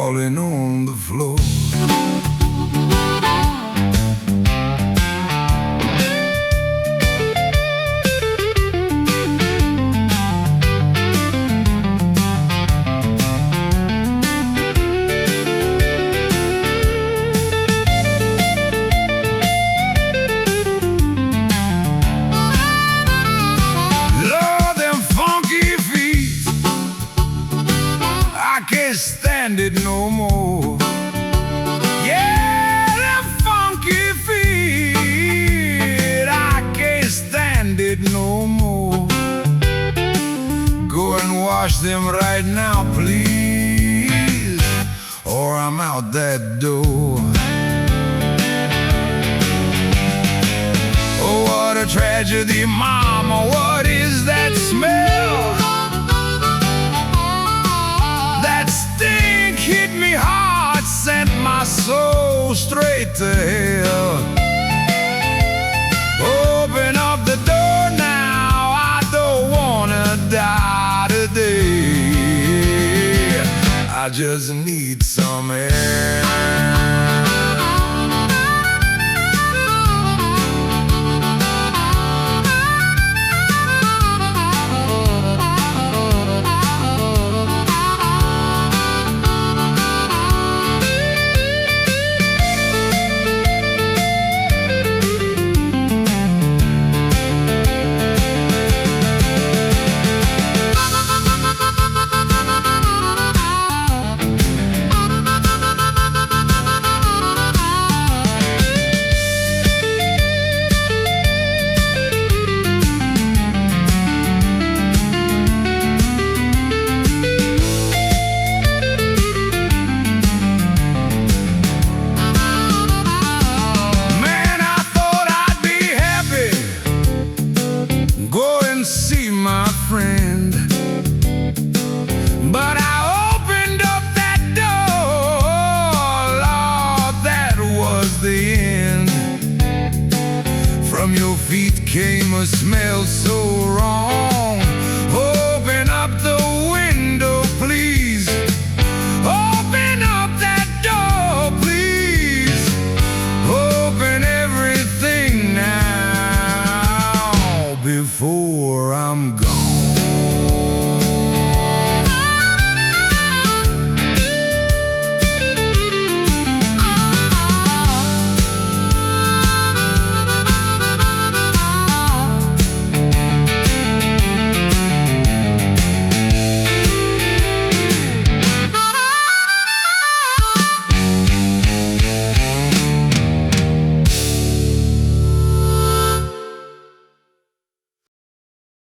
falling on the floor. Stand it no more. Yeah, them funky feet, I can't stand it no more. Go and wash them right now, please, or I'm out that door. Oh, what a tragedy, Mama, what is that smell? Hit me hard, sent my soul straight to hell. Open up the door now, I don't wanna die today. I just need some air. See my friend, but I opened up that door, Lord, that was the end. From your feet came a smell so wrong.